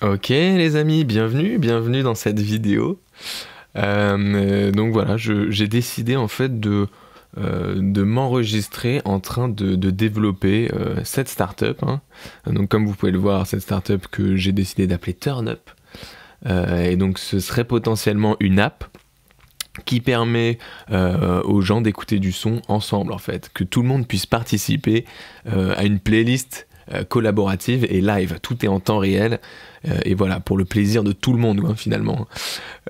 Ok les amis, bienvenue dans cette vidéo. Donc voilà, j'ai décidé en fait de m'enregistrer en train de développer cette startup, hein. Donc comme vous pouvez le voir, cette startup que j'ai décidé d'appeler TurnUp. Et donc ce serait potentiellement une app qui permet aux gens d'écouter du son ensemble en fait, que tout le monde puisse participer à une playlist collaborative et live, tout est en temps réel et voilà, pour le plaisir de tout le monde quoi, finalement.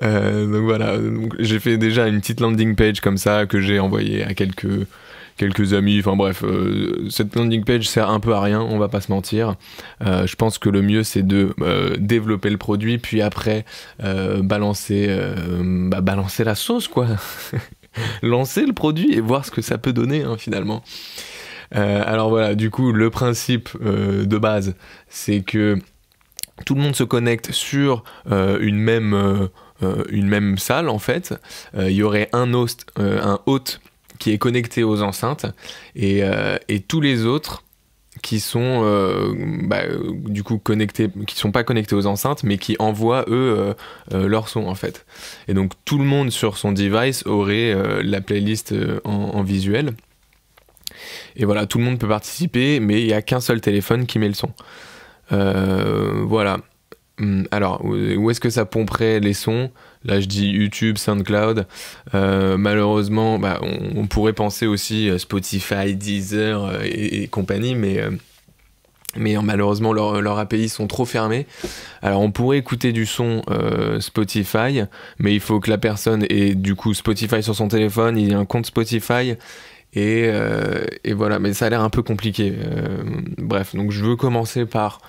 Donc voilà, donc, j'ai fait déjà une petite landing page comme ça que j'ai envoyée à quelques amis, enfin bref, cette landing page sert un peu à rien, on va pas se mentir. Je pense que le mieux c'est de développer le produit, puis après balancer la sauce quoi. Lancer le produit et voir ce que ça peut donner hein, finalement. Alors voilà, du coup le principe de base c'est que tout le monde se connecte sur une même salle en fait. Il y aurait un hôte qui est connecté aux enceintes et tous les autres qui sont du coup connectés, qui sont pas connectés aux enceintes mais qui envoient eux leur son en fait. Et donc tout le monde sur son device aurait la playlist en visuel. Et voilà, tout le monde peut participer mais il n'y a qu'un seul téléphone qui met le son. Voilà. Alors, où est-ce que ça pomperait les sons? Là, je dis YouTube, SoundCloud. Malheureusement, on pourrait penser aussi Spotify, Deezer et compagnie, mais malheureusement, leurs API sont trop fermées. Alors, on pourrait écouter du son Spotify, mais il faut que la personne ait du coup Spotify sur son téléphone, il y ait un compte Spotify. Et voilà, mais ça a l'air un peu compliqué. Bref, donc je veux commencer par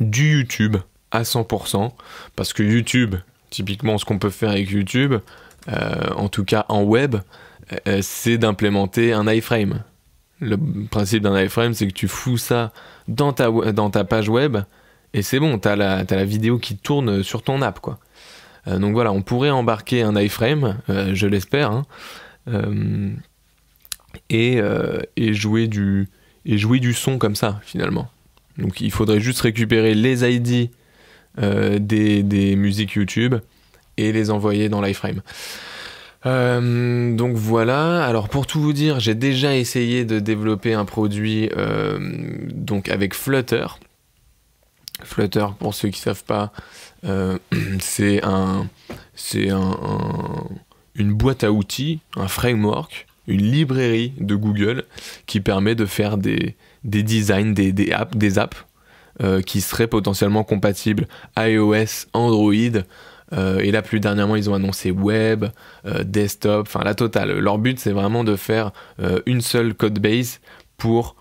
du YouTube à 100%, parce que YouTube, typiquement ce qu'on peut faire avec YouTube, en tout cas en web, c'est d'implémenter un iframe. Le principe d'un iframe, c'est que tu fous ça dans ta page web, et c'est bon, t'as la vidéo qui tourne sur ton app, quoi. Donc voilà, on pourrait embarquer un iframe, je l'espère, hein, et jouer du son comme ça, finalement. Donc il faudrait juste récupérer les ID des musiques YouTube et les envoyer dans l'iframe. Donc voilà, alors pour tout vous dire, j'ai déjà essayé de développer un produit donc avec Flutter. Flutter, pour ceux qui ne savent pas, c'est une boîte à outils, un framework, une librairie de Google qui permet de faire des designs, des apps qui seraient potentiellement compatibles iOS, Android, et là plus dernièrement ils ont annoncé web, desktop, enfin la totale. Leur but c'est vraiment de faire une seule code base pour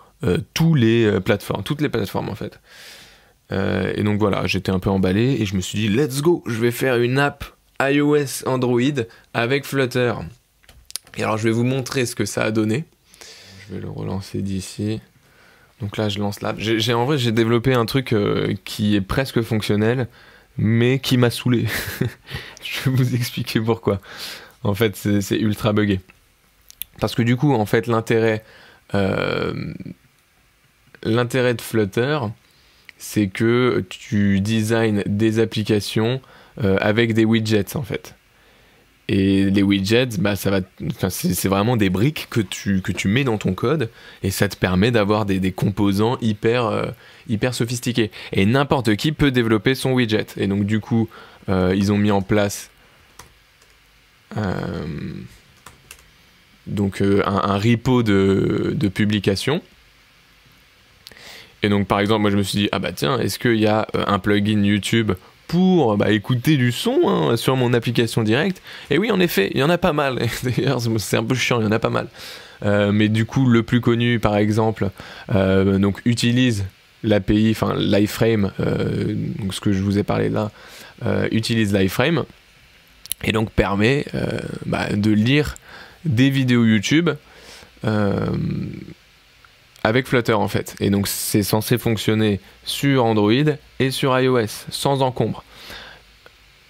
toutes les plateformes en fait. Et donc voilà, j'étais un peu emballé et je me suis dit let's go, je vais faire une app iOS, Android avec Flutter. Et alors je vais vous montrer ce que ça a donné. Je vais le relancer d'ici. Donc là je lance l'app. En vrai j'ai développé un truc qui est presque fonctionnel, mais qui m'a saoulé. Je vais vous expliquer pourquoi. En fait c'est ultra buggé. Parce que du coup en fait l'intérêt de Flutter, c'est que tu designs des applications avec des widgets en fait. Et les widgets, c'est vraiment des briques que tu mets dans ton code et ça te permet d'avoir des composants hyper sophistiqués. Et n'importe qui peut développer son widget. Et donc du coup, ils ont mis en place un repo de publication. Et donc par exemple, moi je me suis dit, ah bah tiens, est-ce qu'il y a un plugin YouTube pour écouter du son hein, sur mon application directe? Et oui, en effet, il y en a pas mal. D'ailleurs, c'est un peu chiant, il y en a pas mal. Mais du coup, le plus connu, par exemple, donc utilise l'API, enfin l'iframe, donc ce que je vous ai parlé là, utilise l'iframe et donc permet de lire des vidéos YouTube avec Flutter en fait. Et donc c'est censé fonctionner sur Android et sur iOS sans encombre.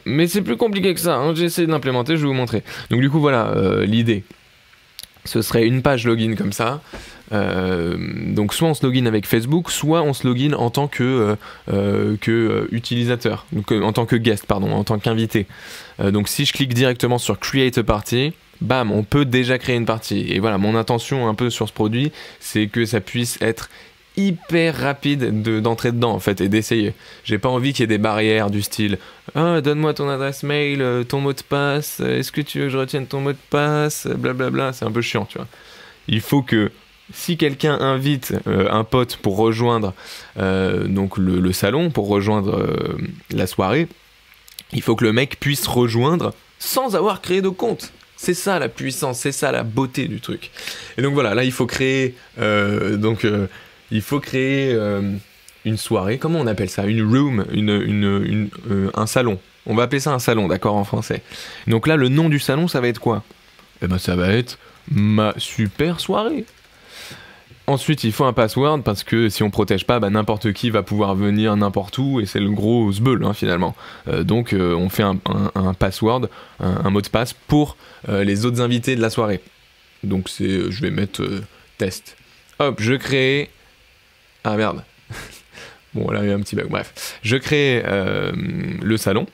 Mais c'est plus compliqué que ça, hein. J'ai essayé de l'implémenter, je vais vous montrer. Donc du coup voilà, l'idée ce serait une page login comme ça. Donc soit on se login avec Facebook, soit on se login en tant que utilisateur, donc en tant que guest, pardon, en tant qu'invité. Donc si je clique directement sur Create a Party, bam, on peut déjà créer une partie. Et voilà, mon intention un peu sur ce produit, c'est que ça puisse être hyper rapide d'entrer dedans en fait et d'essayer. J'ai pas envie qu'il y ait des barrières du style donne-moi ton adresse mail, ton mot de passe, est-ce que tu veux que je retienne ton mot de passe, blablabla, c'est un peu chiant, tu vois. Il faut que si quelqu'un invite un pote pour rejoindre donc le salon, pour rejoindre la soirée, il faut que le mec puisse rejoindre sans avoir créé de compte. C'est ça la puissance, c'est ça la beauté du truc. Et donc voilà, là il faut créer une soirée, comment on appelle ça? Une room, un salon. On va appeler ça un salon, d'accord, en français. Donc là, le nom du salon, ça va être quoi? Eh ben, ça va être ma super soirée. Ensuite, il faut un password parce que si on protège pas, bah, n'importe qui va pouvoir venir n'importe où et c'est le gros sbeul hein, finalement. Donc, on fait un password, un mot de passe pour les autres invités de la soirée. Donc, je vais mettre test. Hop, je crée. Ah merde. Bon, là, il y a un petit bug. Bref, je crée le salon.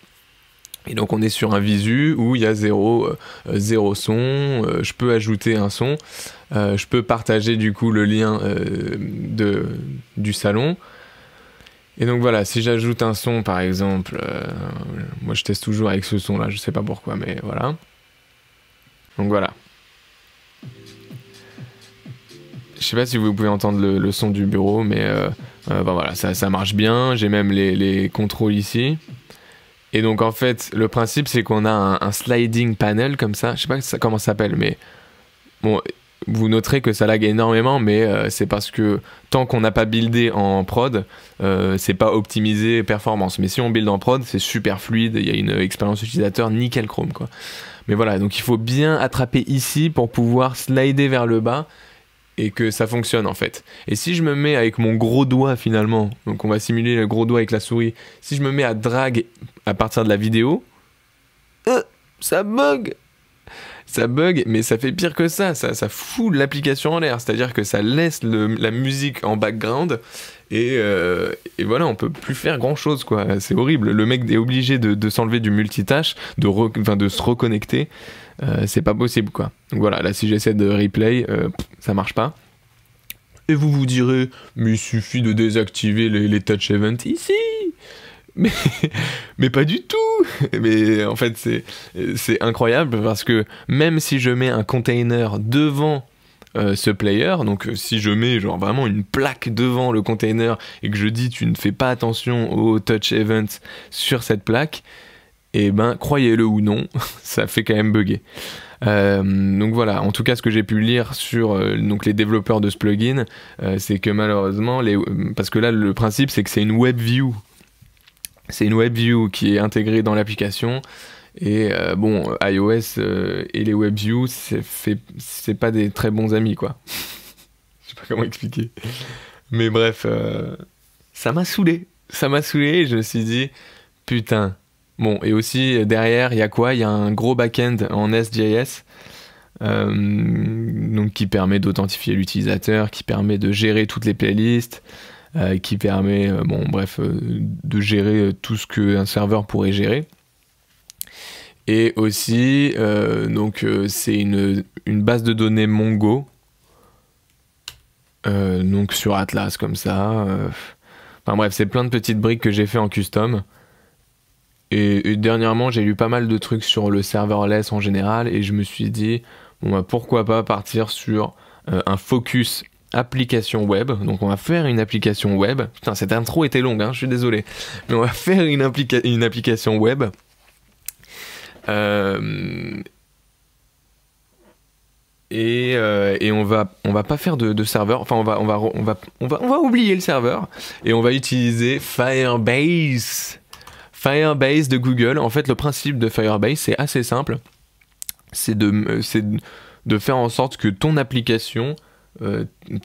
Et donc on est sur un visu où il y a zéro son, je peux ajouter un son, je peux partager du coup le lien du salon. Et donc voilà, si j'ajoute un son par exemple, moi je teste toujours avec ce son là, je sais pas pourquoi, mais voilà. Donc voilà. Je sais pas si vous pouvez entendre le son du bureau, mais ben voilà, ça marche bien, j'ai même les contrôles ici. Et donc en fait, le principe c'est qu'on a un sliding panel comme ça, je sais pas comment ça s'appelle, mais bon, vous noterez que ça lag énormément, mais c'est parce que tant qu'on n'a pas buildé en prod, c'est pas optimisé performance. Mais si on build en prod, c'est super fluide, il y a une expérience utilisateur nickel chrome quoi. Mais voilà, donc il faut bien attraper ici pour pouvoir slider vers le bas et que ça fonctionne en fait. Et si je me mets avec mon gros doigt finalement, donc on va simuler le gros doigt avec la souris, si je me mets à drag à partir de la vidéo, ça bug, mais ça fait pire que ça fout l'application en l'air, c'est-à-dire que ça laisse la musique en background et voilà, on peut plus faire grand chose quoi, c'est horrible, le mec est obligé de s'enlever du multitâche, de se reconnecter. C'est pas possible quoi. Donc voilà, là si j'essaie de replay, ça marche pas. Et vous vous direz, mais il suffit de désactiver les touch events ici. Mais pas du tout. Mais en fait c'est incroyable parce que même si je mets un container devant ce player, donc si je mets genre vraiment une plaque devant le container et que je dis tu ne fais pas attention aux touch events sur cette plaque, et ben croyez-le ou non, ça fait quand même bugger. Donc voilà, en tout cas ce que j'ai pu lire sur donc les développeurs de ce plugin, c'est que malheureusement, parce que là le principe c'est que c'est une web view. C'est une web view qui est intégrée dans l'application. Et bon, iOS et les web views, c'est pas des très bons amis quoi. Je sais pas comment expliquer. Mais bref, ça m'a saoulé. Ça m'a saoulé et je me suis dit, putain. Bon, et aussi derrière, il y a quoi? Il y a un gros back-end en SJS donc qui permet d'authentifier l'utilisateur, qui permet de gérer toutes les playlists, qui permet, bon bref, de gérer tout ce qu'un serveur pourrait gérer. Et aussi, donc c'est une base de données Mongo, donc sur Atlas comme ça. Enfin bref, c'est plein de petites briques que j'ai fait en custom. Et dernièrement, j'ai lu pas mal de trucs sur le serverless en général et je me suis dit, bon bah pourquoi pas partir sur un focus application web. Donc on va faire une application web. Putain, cette intro était longue, hein, je suis désolé. Mais on va faire une application web. Et on va pas faire de serveur. Enfin, on va oublier le serveur et on va utiliser Firebase. Firebase de Google. En fait, le principe de Firebase, c'est assez simple. C'est de faire en sorte que ton application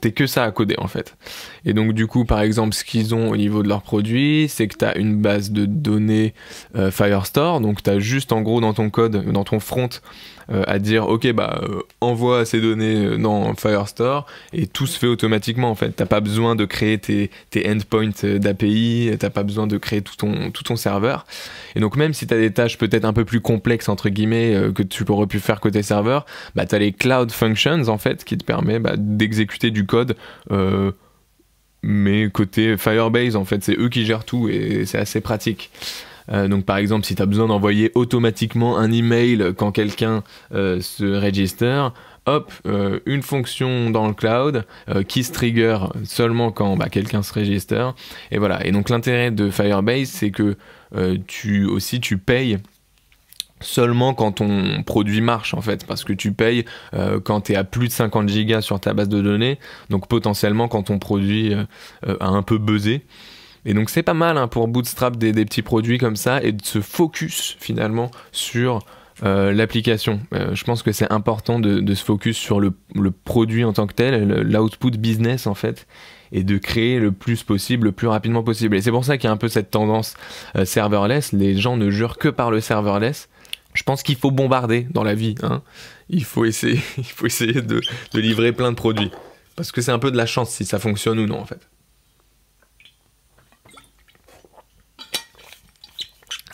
t'es que ça à coder en fait. Et donc du coup par exemple ce qu'ils ont au niveau de leurs produits, c'est que tu as une base de données Firestore, donc tu as juste en gros dans ton code, dans ton front à dire ok bah envoie ces données dans Firestore et tout se fait automatiquement en fait. T'as pas besoin de créer tes endpoints d'API, t'as pas besoin de créer tout ton serveur. Et donc même si tu as des tâches peut-être un peu plus complexes entre guillemets que tu aurais pu faire côté serveur, bah tu as les Cloud Functions en fait qui te permet d'exécuter du code mais côté Firebase en fait, c'est eux qui gèrent tout et c'est assez pratique. Donc par exemple si tu as besoin d'envoyer automatiquement un email quand quelqu'un se register, hop, une fonction dans le cloud qui se trigger seulement quand quelqu'un se register, et voilà. Et donc l'intérêt de Firebase c'est que tu payes seulement quand ton produit marche en fait, parce que tu payes quand tu es à plus de 50 gigas sur ta base de données, donc potentiellement quand ton produit a un peu buzzé. Et donc c'est pas mal hein, pour bootstrap des petits produits comme ça et de se focus finalement sur l'application. Je pense que c'est important de se focus sur le produit en tant que tel, l'output business en fait, et de créer le plus possible, le plus rapidement possible. Et c'est pour ça qu'il y a un peu cette tendance serverless, les gens ne jurent que par le serverless. Je pense qu'il faut bombarder dans la vie, hein. Il faut essayer de livrer plein de produits. Parce que c'est un peu de la chance si ça fonctionne ou non en fait.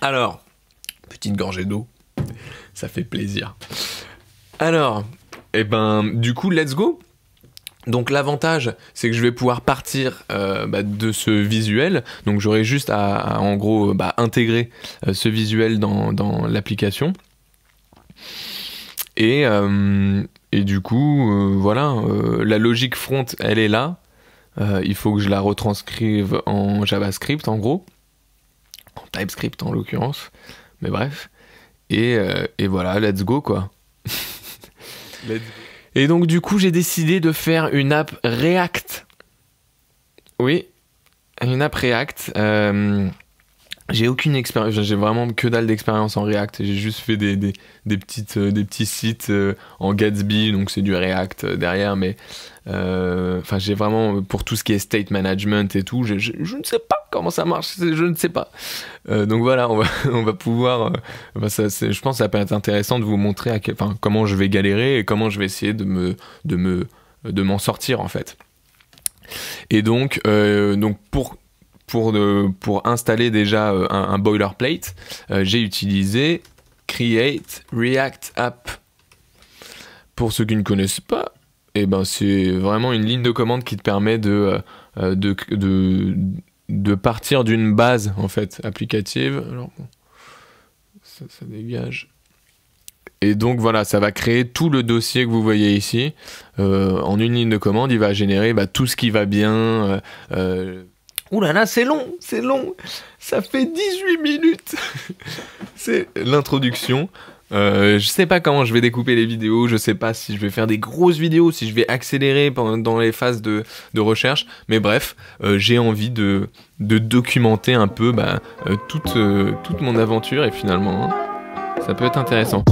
Alors, petite gorgée d'eau, ça fait plaisir. Alors, du coup, let's go. Donc l'avantage, c'est que je vais pouvoir partir de ce visuel. Donc j'aurai juste à en gros intégrer ce visuel dans l'application. Et du coup, voilà, la logique front, elle est là. Il faut que je la retranscrive en JavaScript, en gros. En TypeScript, en l'occurrence. Mais bref. Et voilà, let's go, quoi. Let's go. Et donc du coup j'ai décidé de faire une app React. Oui, une app React. J'ai aucune expérience, j'ai vraiment que dalle d'expérience en React. J'ai juste fait des petits sites en Gatsby, donc c'est du React derrière, mais j'ai vraiment, pour tout ce qui est state management et tout, je ne sais pas comment ça marche, je ne sais pas. Donc voilà, on va pouvoir, je pense que ça peut être intéressant de vous montrer comment je vais galérer et comment je vais essayer de m'en sortir en fait. Et donc pour installer déjà un boilerplate, j'ai utilisé Create React App. Pour ceux qui ne connaissent pas, c'est vraiment une ligne de commande qui te permet de partir d'une base en fait applicative. Alors bon, ça dégage. Et donc voilà, ça va créer tout le dossier que vous voyez ici. En une ligne de commande, il va générer tout ce qui va bien. Ouh là là, c'est long, ça fait 18 minutes. C'est l'introduction. Je sais pas comment je vais découper les vidéos, je sais pas si je vais faire des grosses vidéos, si je vais accélérer dans les phases de recherche, mais bref, j'ai envie de documenter un peu toute mon aventure et finalement, ça peut être intéressant.